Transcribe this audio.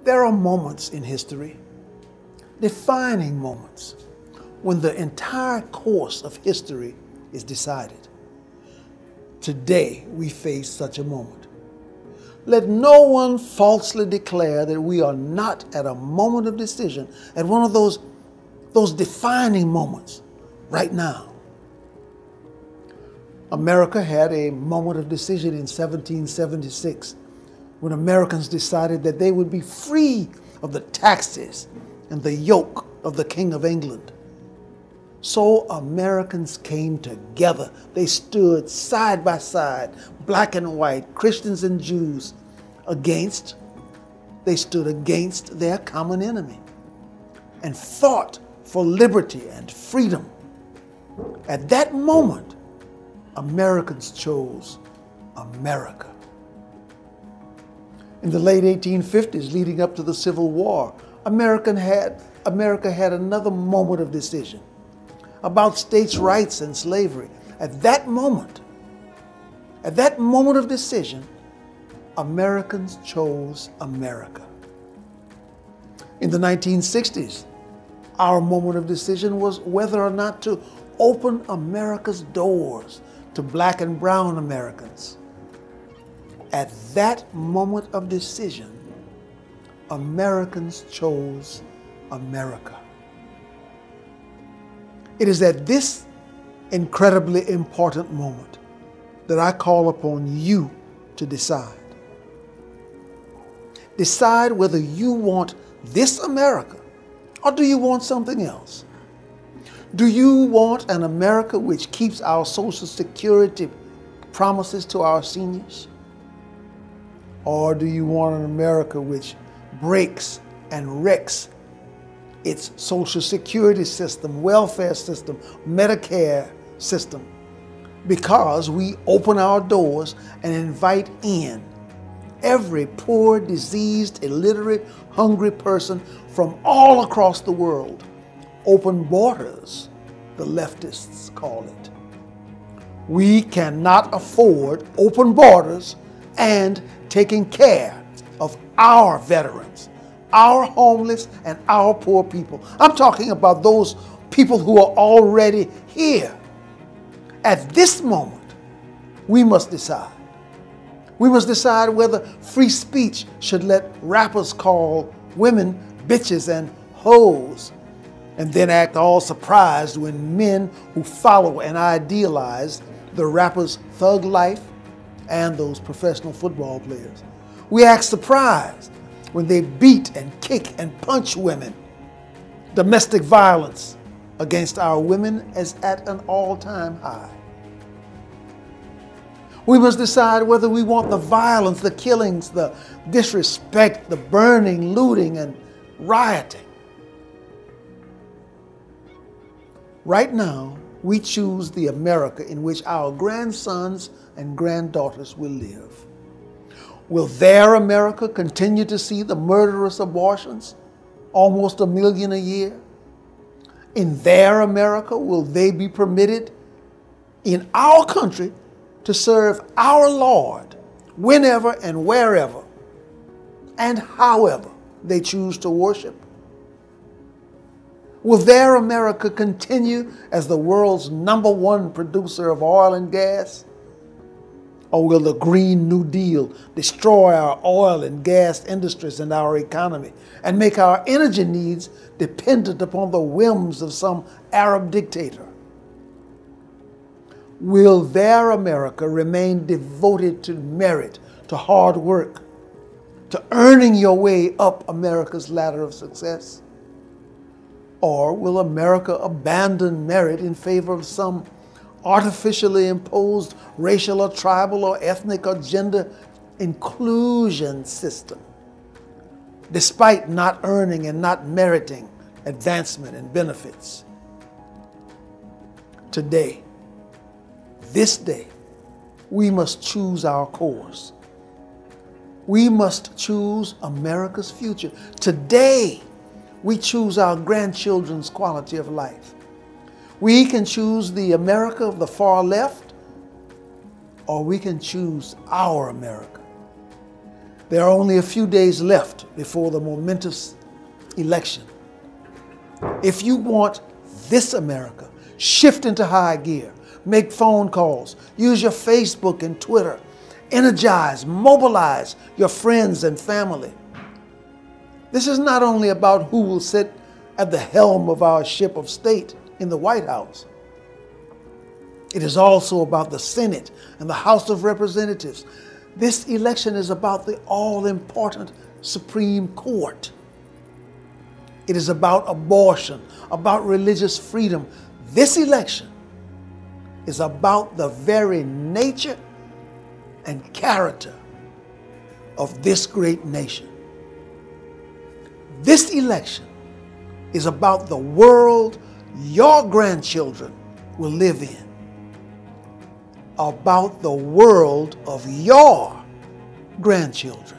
There are moments in history, defining moments, when the entire course of history is decided. Today, we face such a moment. Let no one falsely declare that we are not at a moment of decision, at one of those defining moments right now. America had a moment of decision in 1776 when Americans decided that they would be free of the taxes and the yoke of the King of England. So Americans came together. They stood side by side, black and white, Christians and Jews, they stood against their common enemy and fought for liberty and freedom. At that moment, Americans chose America. In the late 1850s, leading up to the Civil War, America had another moment of decision about states' rights and slavery. At that moment of decision, Americans chose America. In the 1960s, our moment of decision was whether or not to open America's doors to black and brown Americans. At that moment of decision, Americans chose America. It is at this incredibly important moment that I call upon you to decide. Decide whether you want this America or do you want something else? Do you want an America which keeps our Social Security promises to our seniors? Or do you want an America which breaks and wrecks its Social Security system, welfare system, Medicare system, because we open our doors and invite in every poor, diseased, illiterate, hungry person from all across the world? Open borders, the leftists call it. We cannot afford open borders and taking care of our veterans, our homeless, and our poor people. I'm talking about those people who are already here. At this moment, we must decide. We must decide whether free speech should let rappers call women bitches and hoes, and then act all surprised when men who follow and idealize the rappers' thug life and those professional football players. We act surprised when they beat and kick and punch women. Domestic violence against our women is at an all-time high. We must decide whether we want the violence, the killings, the disrespect, the burning, looting, and rioting. Right now, we choose the America in which our grandsons and granddaughters will live. Will their America continue to see the murderous abortions, almost 1 million a year? In their America, will they be permitted in our country to serve our Lord whenever and wherever and however they choose to worship? Will their America continue as the world's #1 producer of oil and gas? Or will the Green New Deal destroy our oil and gas industries and our economy and make our energy needs dependent upon the whims of some Arab dictator? Will their America remain devoted to merit, to hard work, to earning your way up America's ladder of success? Or will America abandon merit in favor of some artificially imposed racial or tribal or ethnic or gender inclusion system, despite not earning and not meriting advancement and benefits? Today, this day, we must choose our course. We must choose America's future. Today, we choose our grandchildren's quality of life. We can choose the America of the far left, or we can choose our America. There are only a few days left before the momentous election. If you want this America, shift into high gear, make phone calls, use your Facebook and Twitter, energize, mobilize your friends and family. This is not only about who will sit at the helm of our ship of state in the White House. It is also about the Senate and the House of Representatives. This election is about the all-important Supreme Court. It is about abortion, about religious freedom. This election is about the very nature and character of this great nation. This election is about the world your grandchildren will live in, about the world of your grandchildren.